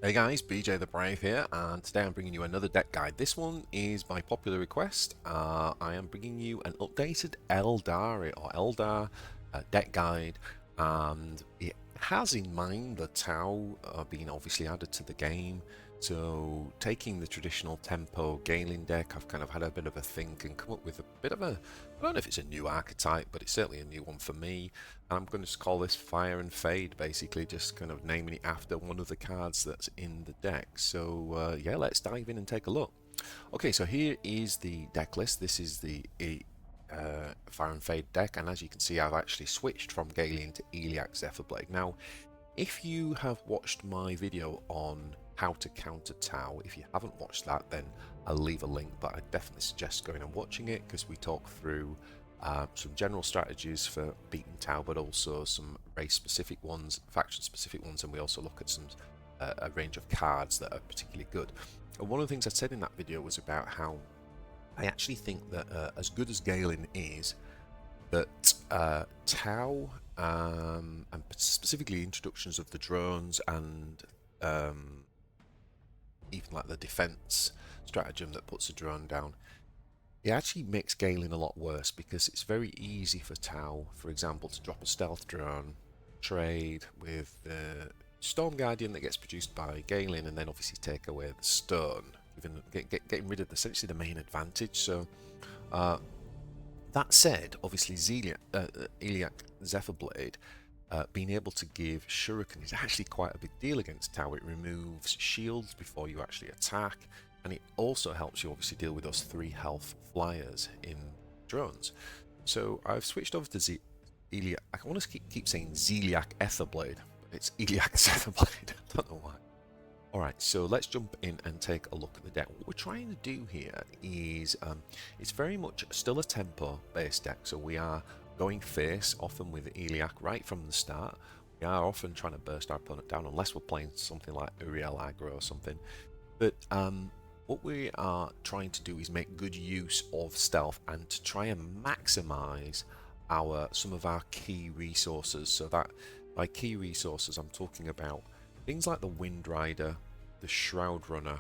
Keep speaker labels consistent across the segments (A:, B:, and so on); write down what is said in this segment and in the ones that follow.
A: Hey guys, bjthebrave here, and today I'm bringing you another deck guide. This one is by popular request. I am bringing you an updated Aeldari or Eldar deck guide, and it has in mind the Tau being obviously added to the game. So taking the traditional tempo Galen deck, I've kind of had a bit of a think and come up with a bit of a, I don't know if it's a new archetype, but it's certainly a new one for me. And I'm going to call this Fire and Fade, basically just kind of naming it after one of the cards that's in the deck. So yeah, let's dive in and take a look. Okay, so here is the deck list. This is the Fire and Fade deck, and as you can see, I've actually switched from Galen to Eliac Zephyrblade. Now, if you have watched my video on how to counter Tau, if you haven't watched that, then I'll leave a link, but I definitely suggest going and watching it because we talk through some general strategies for beating Tau, but also some race-specific ones, faction-specific ones, and we also look at some a range of cards that are particularly good. And one of the things I said in that video was about how I actually think that as good as Galen is, that Tau and specifically introductions of the drones and even like the defense stratagem that puts a drone down, it actually makes Galen a lot worse because it's very easy for Tau, for example, to drop a stealth drone, trade with the Storm Guardian that gets produced by Galen, and then obviously take away the stone, even getting rid of essentially the main advantage. So that said, obviously Eliac Zephyrblade being able to give Shuriken is actually quite a big deal against Tau. It removes shields before you actually attack, and it also helps you obviously deal with those 3 health flyers in drones. So I've switched over to Eliac. I want to keep saying Zeliac Etherblade, but it's Eliac Zephyrblade. I don't know why. Alright, so let's jump in and take a look at the deck. What we're trying to do here is, it's very much still a tempo based deck, so we are going face often with Eliac right from the start. We are often trying to burst our opponent down unless we're playing something like Uriel aggro or something. But what we are trying to do is make good use of stealth and to try and maximize some of our key resources. So that by key resources I'm talking about things like the Windrider, the Shroud Runner,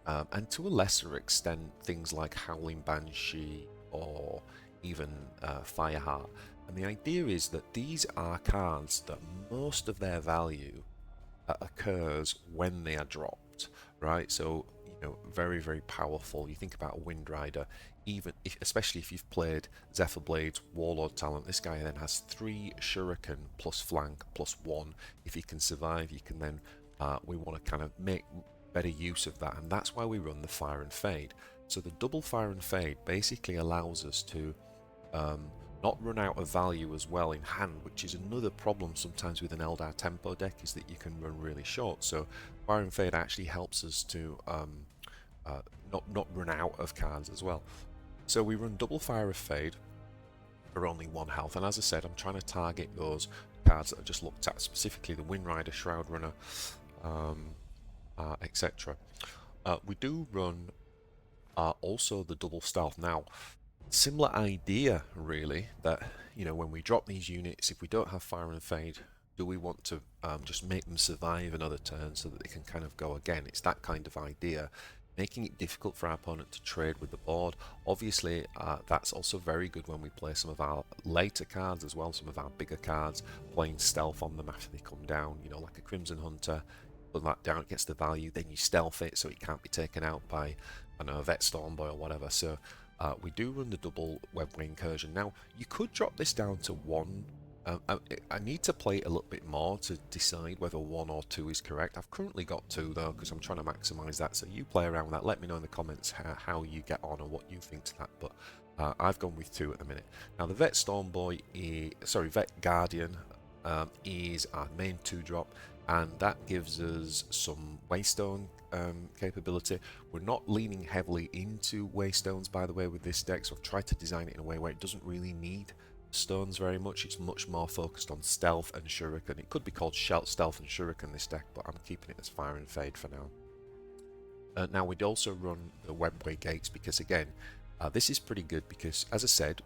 A: and to a lesser extent things like Howling Banshee or even Fireheart. And the idea is that these are cards that most of their value occurs when they are dropped, right? So very, very powerful. You think about a Windrider, especially if you've played Zephyrblades Warlord talent, this guy then has 3 Shuriken plus flank plus 1. If he can survive, you can then, we want to kind of make better use of that, and that's why we run the Fire and Fade. So the double Fire and Fade basically allows us to not run out of value as well in hand, which is another problem sometimes with an Eldar tempo deck, is that you can run really short. So Fire and Fade actually helps us to not run out of cards as well. So we run double Fire of Fade for only 1 health, and as I said, I'm trying to target those cards that I just looked at, specifically the Windrider, Shroud Runner, etc. We do run also the double stealth. Now, similar idea really, that when we drop these units, if we don't have Fire and Fade, do we want to just make them survive another turn so that they can kind of go again? It's that kind of idea, making it difficult for our opponent to trade with the board. Obviously that's also very good when we play some of our later cards as well, some of our bigger cards, playing stealth on them after they come down, like a Crimson Hunter. Put that down, it gets the value, then you stealth it so it can't be taken out by, I don't know, a Vet Stormboy or whatever. So we do run the double Webway Incursion. Now, you could drop this down to 1. I need to play it a little bit more to decide whether 1 or 2 is correct. I've currently got 2 though, because I'm trying to maximize that. So you play around with that. Let me know in the comments how you get on and what you think to that. But I've gone with 2 at the minute. Now, the Vet Stormboy, Vet Guardian is our main 2-drop. And that gives us some Waystone capability. We're not leaning heavily into Waystones, by the way, with this deck, so I've tried to design it in a way where it doesn't really need stones very much. It's much more focused on stealth and Shuriken. It could be called Stealth and Shuriken, this deck, but I'm keeping it as Fire and Fade for now. Now, we'd also run the Webway Gates because, again, this is pretty good because, as I said,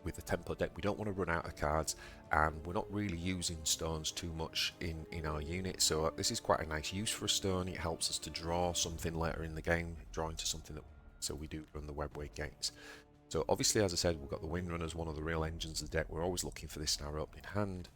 A: with the tempo deck. We don't want to run out of cards, and we're not really using stones too much in our unit, so this is quite a nice use for a stone. It helps us to draw something later in the game, draw into something that, so we do run the Webway Gates. So obviously, as I said, we've got the Windrunners, one of the real engines of the deck. We're always looking for this in our opening hand.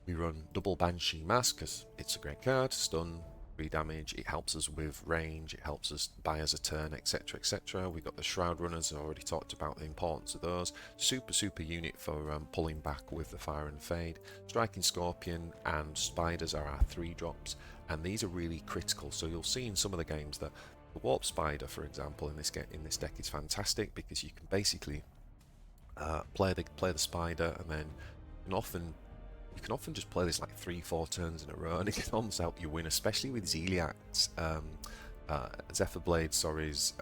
A: We run double Banshee Mask because it's a great card, stun, 3 damage, it helps us with range, it helps us buy us a turn, etc, etc. We've got the Shroud Runners, I already talked about the importance of those. Super unit for pulling back with the Fire and Fade. Striking Scorpion and Spiders are our 3-drops, and these are really critical. So you'll see in some of the games that the Warp Spider, for example, in this deck is fantastic because you can basically play the Spider, and then you can often just play this like 3-4 turns in a row, and it can almost help you win, especially with Eliac's Zephyrblade, sorry's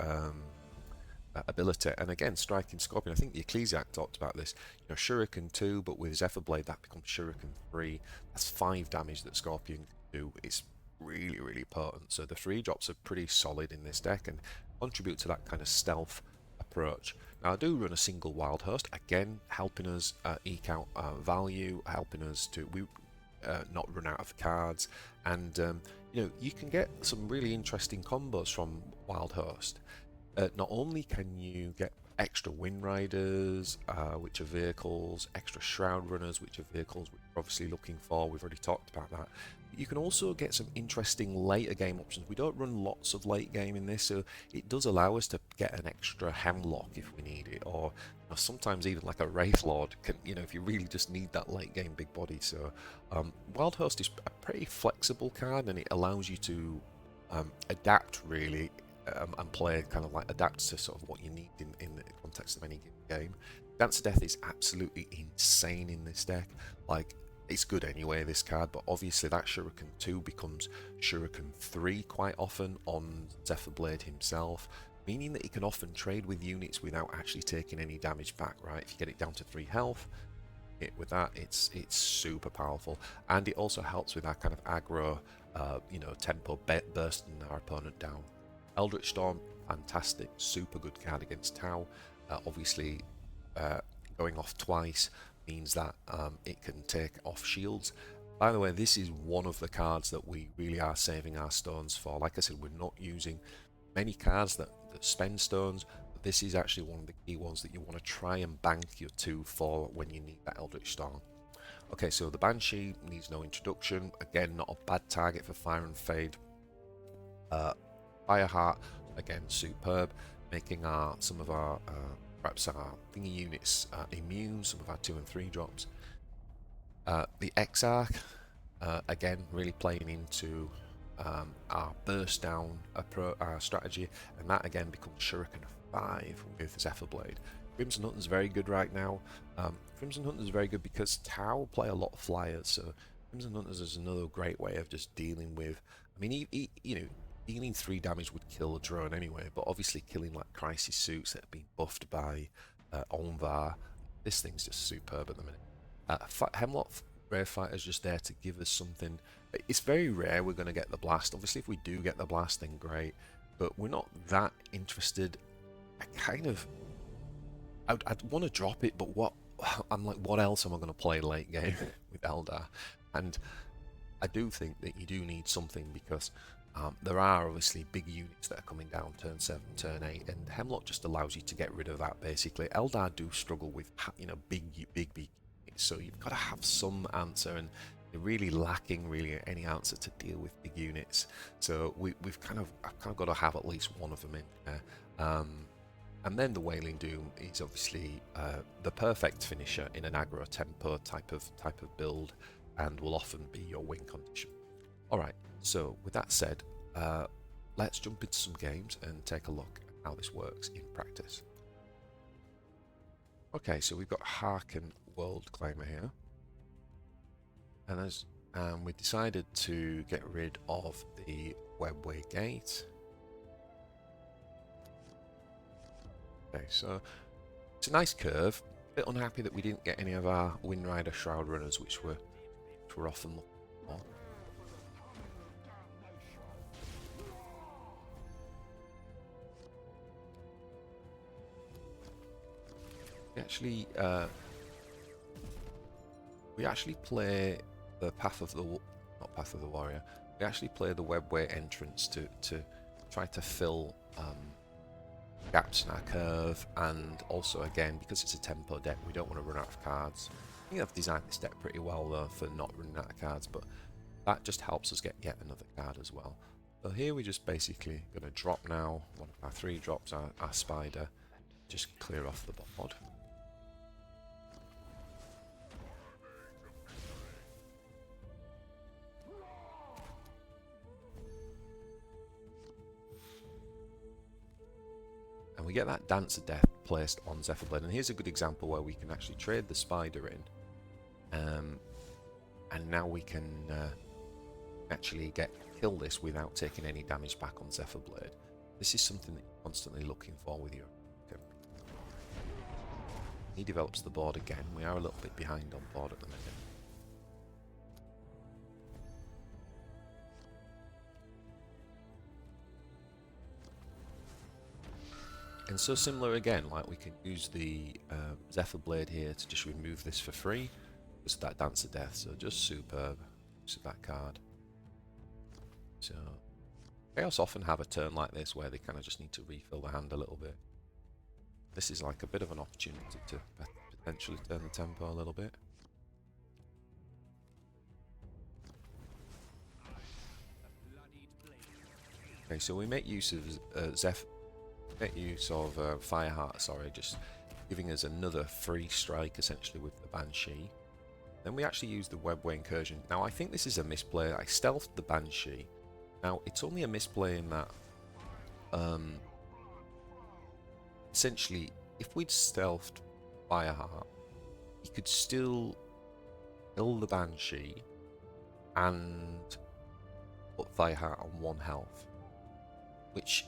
A: ability. And again, Striking Scorpion, I think the Eliac talked about this, you know, Shuriken 2, but with Zephyrblade that becomes Shuriken 3. That's 5 damage that Scorpion can do. It's really potent. So the 3-drops are pretty solid in this deck and contribute to that kind of stealth approach. Now I do run a single Wild Host, again helping us eke out value, helping us to not run out of cards, and you know, you can get some really interesting combos from Wild Host. Not only can you get extra Windriders, which are vehicles, extra Shroud Runners, which are vehicles which we're obviously looking for, we've already talked about that. You can also get some interesting later game options. We don't run lots of late game in this, so it does allow us to get an extra Hemlock if we need it, or you know, sometimes even like a Wraithlord can, you know, if you really just need that late game big body. So Wild Host is a pretty flexible card, and it allows you to adapt really, and play kind of like adapt to sort of what you need in the context of any game. Dance to Death is absolutely insane in this deck. Like, it's good anyway, this card, but obviously that Shuriken 2 becomes Shuriken 3 quite often on Zephyrblade himself, meaning that he can often trade with units without actually taking any damage back, right? If you get it down to 3 health, with that, it's super powerful, and it also helps with that kind of aggro, you know, tempo bursting our opponent down. Eldritch Storm, fantastic, super good card against Tau. Obviously, going off twice means that it can take off shields. By the way, this is one of the cards that we really are saving our stones for. Like I said, we're not using many cards that spend stones, but this is actually one of the key ones that you want to try and bank your 2 for when you need that Eldritch Storm. Okay, so the Banshee needs no introduction. Again, not a bad target for Fire and Fade. Fireheart, again, superb, making some of our perhaps our thingy units immune, some of our 2 and 3 drops. The Exarch, again, really playing into our burst down strategy, and that again becomes Shuriken 5 with Zephyrblade. Crimson Hunter's very good right now. Crimson Hunter's very good because Tau play a lot of flyers, so Crimson Hunters is another great way of just dealing with. I mean, you know, dealing 3 damage would kill a drone anyway, but obviously killing like Crisis Suits that have been buffed by Aun'Va, this thing's just superb at the minute. Hemlock Rare Fighter's just there to give us something. It's very rare we're going to get the Blast. Obviously, if we do get the Blast, then great, but we're not that interested. I'd want to drop it, but I'm like, what else am I going to play late game with Eldar? And I do think that you do need something, because there are obviously big units that are coming down turn 7, turn 8, and Hemlock just allows you to get rid of that basically. Eldar do struggle with, you know, big units, so you've got to have some answer, and they're really lacking any answer to deal with big units. So I've kind of got to have at least one of them in there. And then the Wailing Doom is obviously the perfect finisher in an aggro tempo type of build, and will often be your win condition. Alright, so with that said, let's jump into some games and take a look at how this works in practice. Okay, so we've got Haarken World Claimer here, and we decided to get rid of the Webway Gate. Okay, so it's a nice curve. A bit unhappy that we didn't get any of our Windrider Shroud Runners, which we're often looking for. we actually play the Path of the not Path of the Warrior. We actually play the Webway entrance to try to fill gaps in our curve, and also again because it's a tempo deck, we don't want to run out of cards. I think I've designed this deck pretty well though for not running out of cards, but that just helps us get yet another card as well. So here we're just basically going to drop now. One of our 3 drops, our spider, just clear off the board. And we get that Dance of Death placed on Zephyrblade, and here's a good example where we can actually trade the spider in, and now we can actually kill this without taking any damage back on Zephyrblade. This is something that you're constantly looking for with your Haarken. He develops the board again. We are a little bit behind on board at the minute. And so similar again, like we can use the Zephyrblade here to just remove this for free. Just that Dance of Death, so just superb. Use of that card. So Chaos often have a turn like this where they kind of just need to refill the hand a little bit. This is like a bit of an opportunity to potentially turn the tempo a little bit. Okay, so we make use of Fireheart, sorry, just giving us another free strike essentially with the Banshee. Then we actually use the Webway Incursion. Now I think this is a misplay. I stealthed the Banshee. Now it's only a misplay in that essentially if we'd stealthed Fireheart, he could still kill the Banshee and put Fireheart on 1 health, which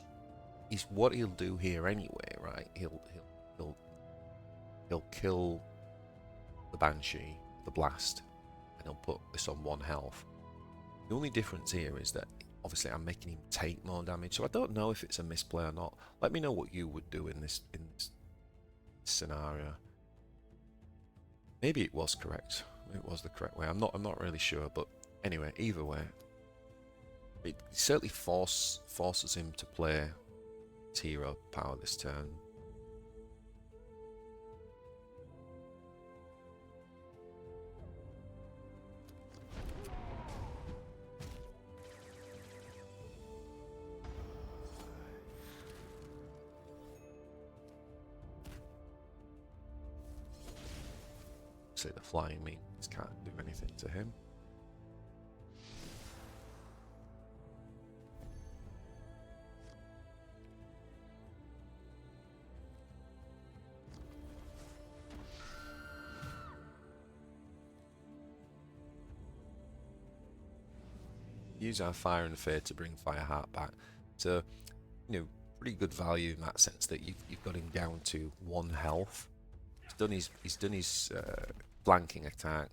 A: is what he'll do here anyway, right? He'll kill the Banshee, the blast, and he'll put this on 1 health. The only difference here is that obviously I'm making him take more damage, so I don't know if it's a misplay or not. Let me know what you would do in this scenario. Maybe it was correct. It was the correct way. I'm not really sure, but anyway, either way, it certainly forces him to play his hero power this turn. Say the flying means can't do anything to him. Use our Fire and Fade to bring Fireheart back. So, you know, pretty good value in that sense that you've got him down to 1 health. He's done his flanking attack,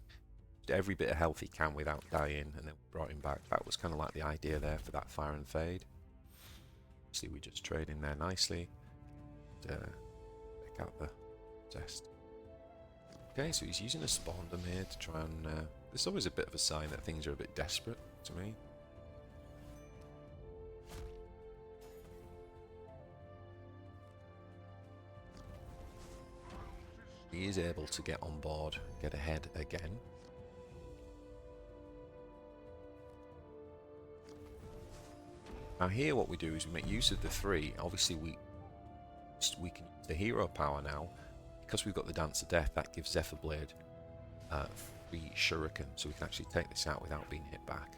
A: every bit of health he can without dying, and then brought him back. That was kind of like the idea there for that Fire and Fade. See, we just trade in there nicely. Take out the test. Okay, so he's using a Spawndom here to try and. There's always a bit of a sign that things are a bit desperate to me. He is able to get on board, get ahead again. Now here what we do is we make use of the 3. Obviously we can use the hero power now. Because we've got the Dance of Death, that gives Zephyrblade free Shuriken, so we can actually take this out without being hit back.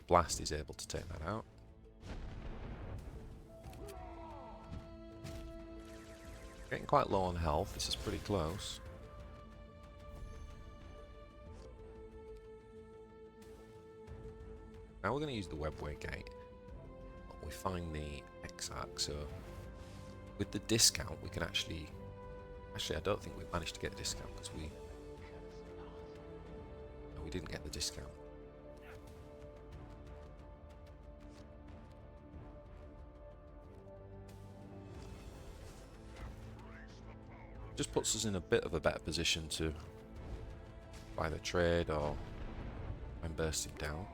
A: Blast is able to take that out. Getting quite low on health, this is pretty close. Now we're going to use the Webway Gate. We find the Exarch, so with the discount we can actually I don't think we managed to get a discount because we didn't get the discount. Just puts us in a bit of a better position to either trade or and burst it down.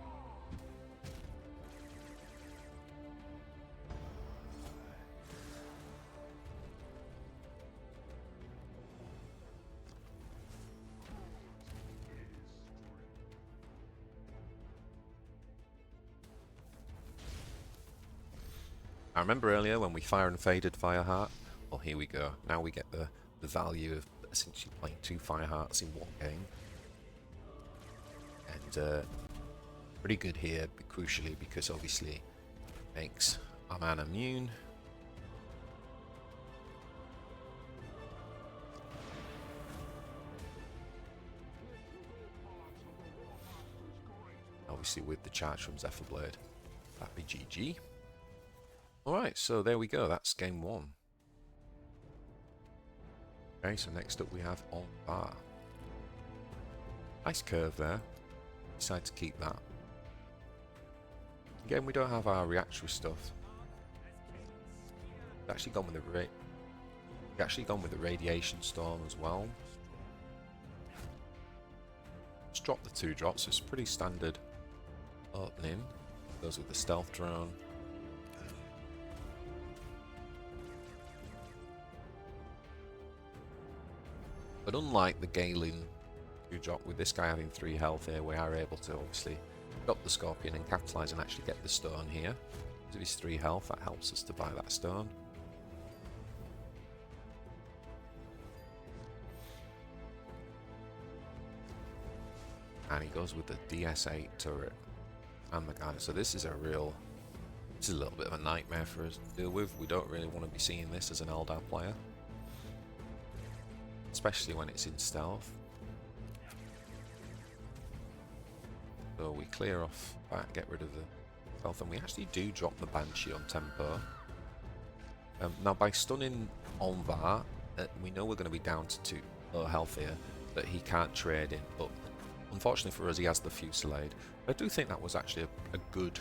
A: I remember earlier when we fire and faded Fireheart. Well, here we go. Now we get the value of essentially playing 2 Firehearts in one game. And pretty good here, but crucially, because obviously it makes our man immune. Obviously with the charge from Zephyrblade, that'd be GG. Alright, so there we go, that's game 1. Okay, so next up we have Aun'Va. Nice curve there. Decide to keep that. Again, we don't have our reactory stuff. We've actually gone with the radiation storm as well. Let's drop the 2 drops. It's pretty standard opening. Goes with the stealth drone. But unlike the Galen 2-drop, with this guy having 3 health here, we are able to obviously drop the Scorpion and capitalise and actually get the stone here. Because of his 3 health, that helps us to buy that stone. And he goes with the DS8 turret and the guy. So this is a little bit of a nightmare for us to deal with. We don't really want to be seeing this as an Eldar player, especially when it's in stealth. So we clear off that, get rid of the stealth, and we actually do drop the Banshee on tempo. Now by stunning Aun'Va, we know we're going to be down to 2 low health here that he can't trade in, but unfortunately for us he has the Fusillade. I do think that was actually a good,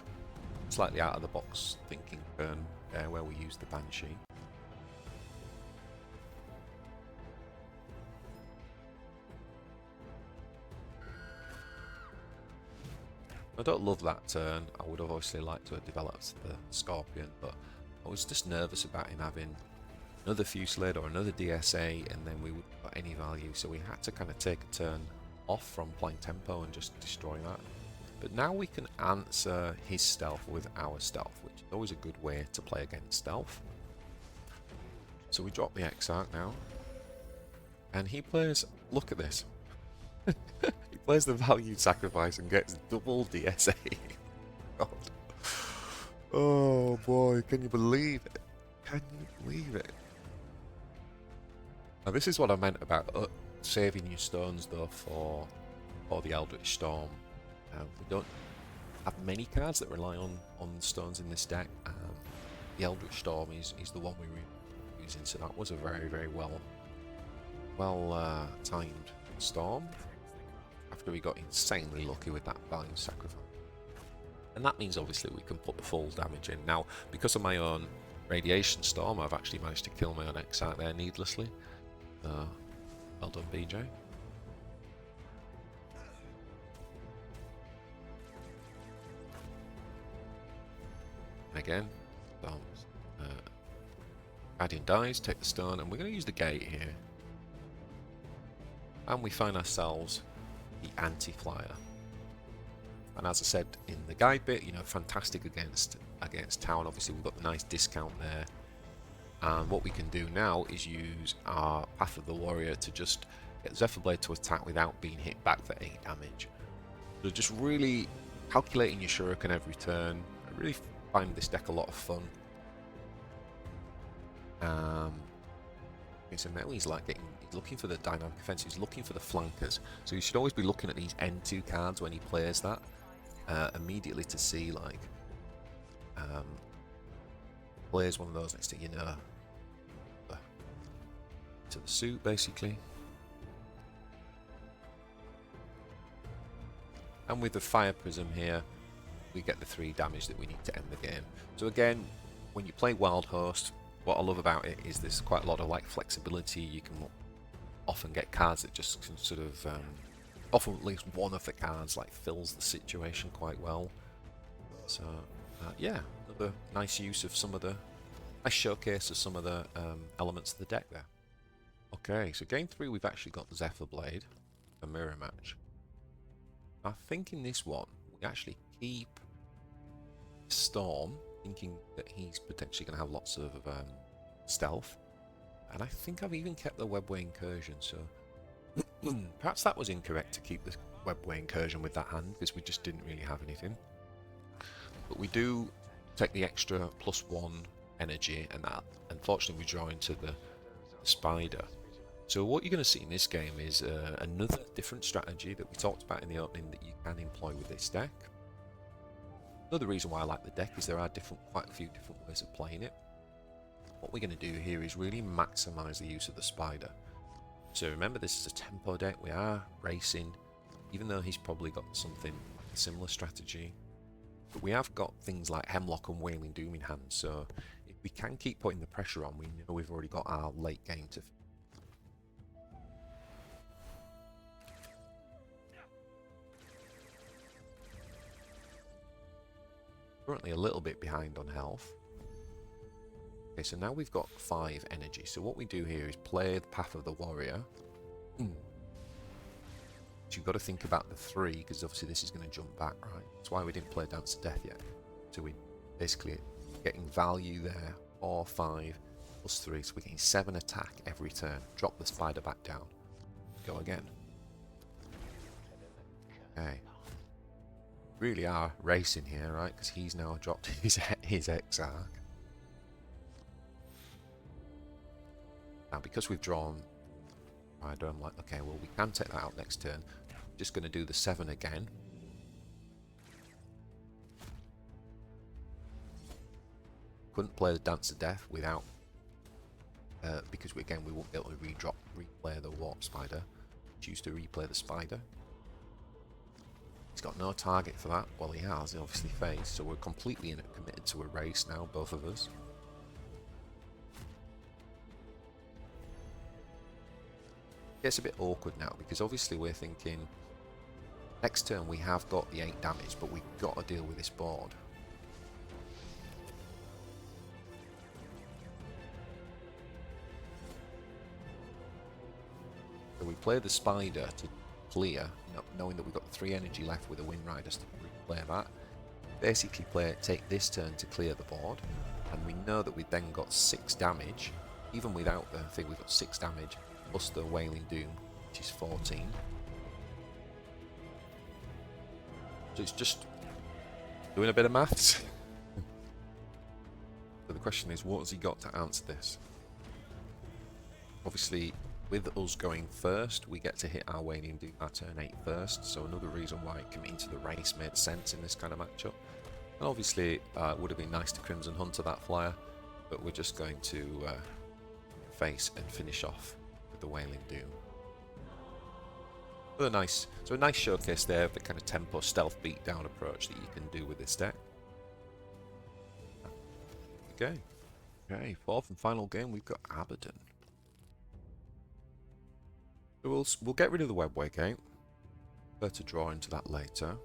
A: slightly out of the box thinking turn there where we used the Banshee. I don't love that turn. I would have obviously liked to have developed the Scorpion, but I was just nervous about him having another Fusillade or another DSA, and then we wouldn't got any value. So we had to kind of take a turn off from playing tempo and just destroy that. But now we can answer his stealth with our stealth, which is always a good way to play against stealth. So we drop the Exarch now, and he plays. Look at this. He plays the valued sacrifice and gets double DSA. God. Oh boy, can you believe it? Can you believe it? Now this is what I meant about saving your stones though for the Eldritch Storm. We don't have many cards that rely on stones in this deck. The Eldritch Storm is the one we were using, so that was a very, very well timed storm. After we got insanely lucky with that value sacrifice. And that means obviously we can put the full damage in. Now, because of my own radiation storm, I've actually managed to kill my own Exarch there needlessly. Well done, BJ. Again, Abaddon dies, take the stone, and we're going to use the gate here. And we find ourselves the anti-flyer. And as I said in the guide bit, you know, fantastic against town. Obviously we've got the nice discount there. And what we can do now is use our Path of the Warrior to just get Zephyrblade to attack without being hit back for 8 damage. So just really calculating your Shuriken every turn. I really find this deck a lot of fun. So now he's looking for the dynamic offense, he's looking for the flankers. So you should always be looking at these N2 cards when he plays that. Immediately to see like plays one of those next to to the suit basically. And with the Fire Prism here, we get the 3 damage that we need to end the game. So again, when you play Wild Host, what I love about it is there's quite a lot of like flexibility. You can often get cards that just can sort of often at least one of the cards like fills the situation quite well. So yeah, another nice use of some of the nice showcase of some of the elements of the deck there. Okay, so game 3 we've actually got Zephyrblade, a mirror match. I think in this one we actually keep Storm, thinking that he's potentially going to have lots of stealth, and I think I've even kept the Webway Incursion, so perhaps that was incorrect to keep the Webway Incursion with that hand, because we just didn't really have anything. But we do take the extra +1 energy, and that unfortunately we draw into the spider. So what you're going to see in this game is another different strategy that we talked about in the opening that you can employ with this deck. Another reason why I like the deck is there are quite a few different ways of playing it. What we're going to do here is really maximise the use of the spider. So remember, this is a tempo deck, we are racing, even though he's probably got something like a similar strategy. But we have got things like Hemlock and Wailing Doom in hand, so if we can keep putting the pressure on, we know we've already got our late game to... Currently a little bit behind on health. Okay, so now we've got 5 energy, so what we do here is play the Path of the Warrior. So you've got to think about the 3, because obviously this is going to jump back, right? That's why we didn't play Dance to Death yet. So we basically getting value there, 4, 5, +3, so we're getting 7 attack every turn. Drop the spider back down. Go again. Okay. Really are racing here, right? Because he's now dropped his Exarch. Now, because we've drawn Rider, I'm like, okay, well, we can take that out next turn. Just going to do the 7 again. Couldn't play the Dance to Death without, because again, we won't be able to replay the Warp Spider. Choose to replay the Spider. He's got no target for that. Well, he has, obviously, phased, so we're completely committed to a race now, both of us. It's a bit awkward now, because obviously we're thinking, next turn we have got the 8 damage, but we've got to deal with this board. So we play the Spider to clear, knowing that we've got 3 energy left with the Windriders to replay that. Basically take this turn to clear the board, and we know that we've then got 6 damage. Even without the thing, we've got 6 damage, plus the Wailing Doom, which is 14. So it's just doing a bit of maths. So the question is, what has he got to answer this? Obviously, with us going first, we get to hit our Wailing Doom our turn 8 first, so another reason why committing to the race made sense in this kind of matchup. And obviously, it would have been nice to Crimson Hunter that flyer, but we're just going to face and finish off with the Wailing Doom. So a nice showcase there of the kind of tempo stealth beatdown approach that you can do with this deck. Okay, 4th and final game, we've got Abaddon. So we'll get rid of the Webway Gate. To draw into that later.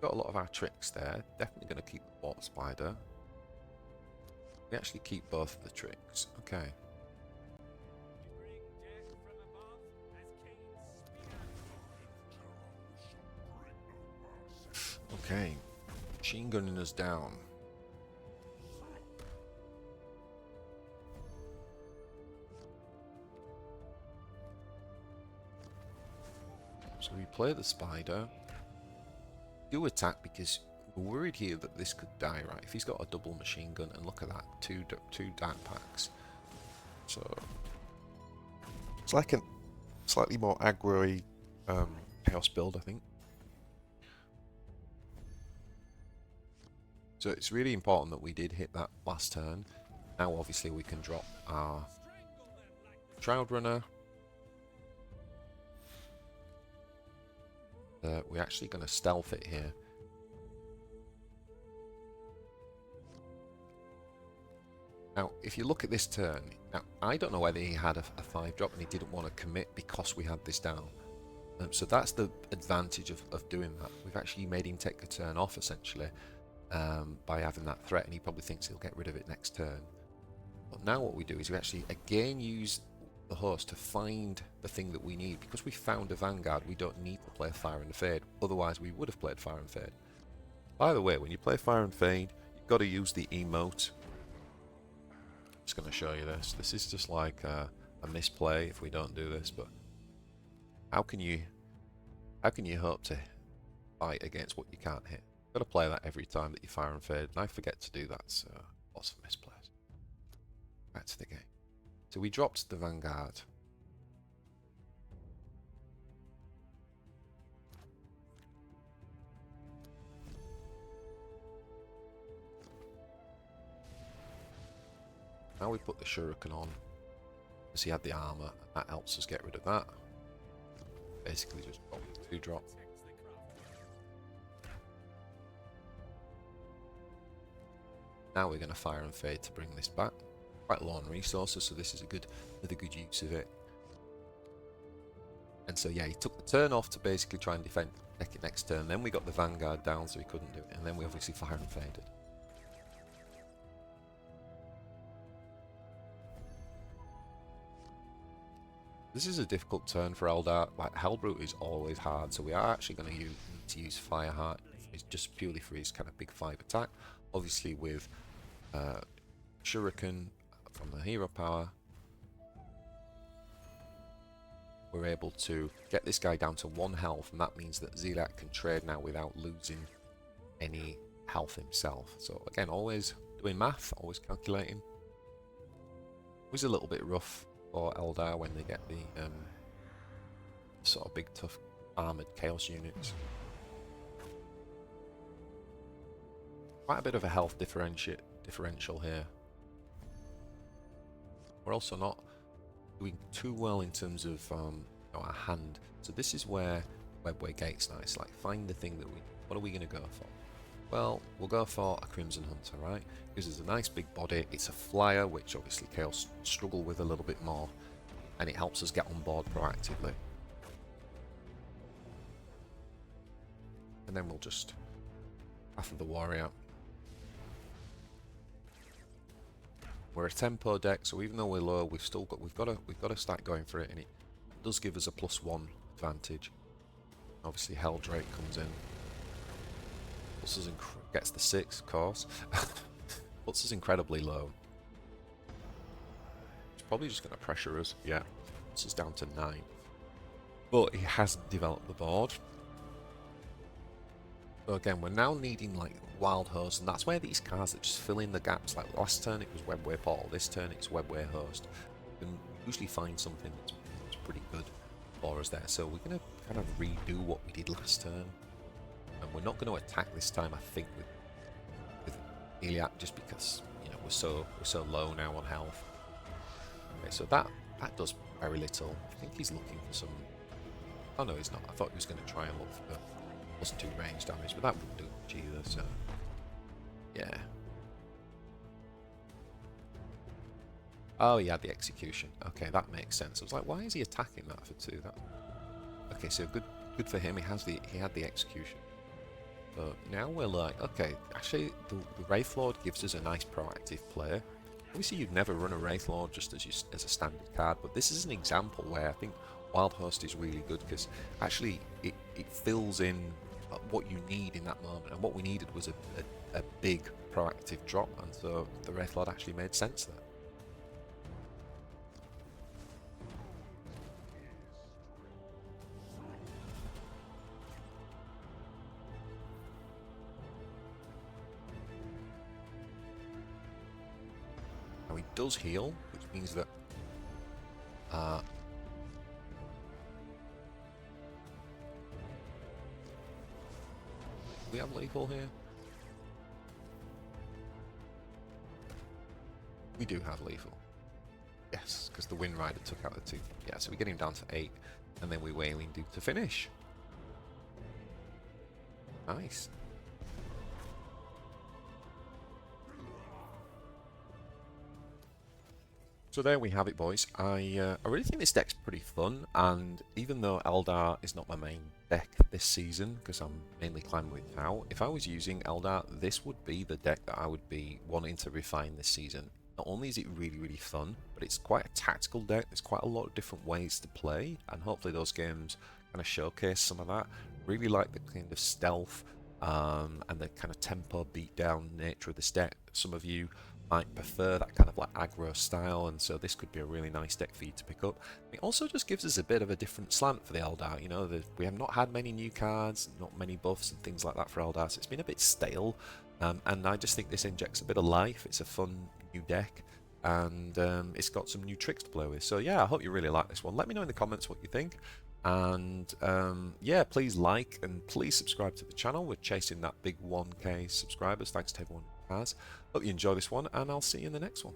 A: Got a lot of our tricks there. Definitely going to keep the Warp Spider. We actually keep both of the tricks. Okay. Okay. Machine gunning us down. So we play the Spider. Do attack because we're worried here that this could die, right? If he's got a double machine gun, and look at that, two dark packs. So it's like a slightly more aggro-y chaos build, I think. So it's really important that we did hit that last turn. Now obviously we can drop our Shroud Runner. We're actually going to stealth it here. Now, if you look at this turn, Now, I don't know whether he had a 5-drop and he didn't want to commit because we had this down. So that's the advantage of doing that. We've actually made him take a turn off, essentially, by having that threat, and he probably thinks he'll get rid of it next turn. But now what we do is we actually, again, use the host to find the thing that we need. Because we found a Vanguard, we don't need to play Fire and Fade. Otherwise, we would have played Fire and Fade. By the way, when you play Fire and Fade, you've got to use the emote. I'm just going to show you this. This is just like a misplay if we don't do this, but how can you hope to fight against what you can't hit? You've got to play that every time that you Fire and Fade, and I forget to do that, so lots of misplays. Back to the game. So we dropped the Vanguard. Now we put the Shuriken on, because he had the armor, and that helps us get rid of that. Basically just drop the 2-drop. Now we're going to Fire and Fade to bring this back. Quite low on resources, so this is another good use of it. And so yeah, he took the turn off to basically try and defend it next turn. Then we got the Vanguard down, so he couldn't do it, and then we obviously Fire and Faded. This is a difficult turn for Eldar. Like, Hellbrute is always hard, so we are actually going to need to use Fireheart. It's just purely for his kind of big 5 attack. Obviously with Shuriken from the hero power, we're able to get this guy down to 1 health, and that means that Eliac can trade now without losing any health himself. So again, always doing math, always calculating. It was a little bit rough for Eldar when they get the sort of big tough armoured chaos units. Quite a bit of a health differential here. We're also not doing too well in terms of our hand. So this is where Webway Gate's nice. Like, find the thing that what are we going to go for? Well, we'll go for a Crimson Hunter, right? Because it's a nice big body. It's a flyer, which obviously Chaos struggle with a little bit more, and it helps us get on board proactively. And then we'll just after the warrior. We're a tempo deck, so even though we're low, we've got to start going for it, and it does give us a +1 advantage. Obviously, Helldrake comes in, puts us in, gets the 6, of course, puts us incredibly low. It's probably just going to pressure us. Yeah, puts us down to 9. But he hasn't developed the board. So again, we're now needing like Wild Host, and that's where these cards that just fill in the gaps. Like last turn it was Webway Portal, this turn it's Webway Host. We can usually find something that's pretty good for us there. So we're going to kind of redo what we did last turn, and we're not going to attack this time, I think, with Eliac, just because, you know, we're so low now on health. Okay, so that does very little. I think he's looking for some. Oh no, he's not. I thought he was going to try and look for. Wasn't too range damage, but that wouldn't do much either, so yeah. Oh, he had the execution. Okay, that makes sense. I was like, why is he attacking that for 2? Okay, so good for him. He had the execution. But now we're like, okay, actually the Wraithlord gives us a nice proactive play. Obviously you'd never run a Wraithlord just as a standard card, but this is an example where I think Wild Host is really good, because actually it fills in what you need in that moment, and what we needed was a big proactive drop, and so the Wraithlord actually made sense there. Now he does heal, which means that we have lethal here. We do have lethal. Yes, because the Windrider took out the 2. Yeah, so we get him down to 8, and then we Wailing Duke to finish. Nice. So there we have it, boys. I really think this deck's pretty fun, and even though Eldar is not my main deck this season, because I'm mainly climbing with Tau, if I was using Eldar, this would be the deck that I would be wanting to refine this season. Not only is it really, really fun, but it's quite a tactical deck. There's quite a lot of different ways to play, and hopefully those games kind of showcase some of that. Really like the kind of stealth and the kind of tempo beatdown nature of this deck. Some of you might prefer that kind of like aggro style, and so this could be a really nice deck for you to pick up. It also just gives us a bit of a different slant for the Eldar. You know, we have not had many new cards, not many buffs and things like that for Eldar, so it's been a bit stale, and I just think this injects a bit of life. It's a fun new deck, and it's got some new tricks to play with. So yeah, I hope you really like this one. Let me know in the comments what you think, and yeah, please like and please subscribe to the channel. We're chasing that big 1k subscribers, thanks to everyone who has. Hope you enjoy this one, and I'll see you in the next one.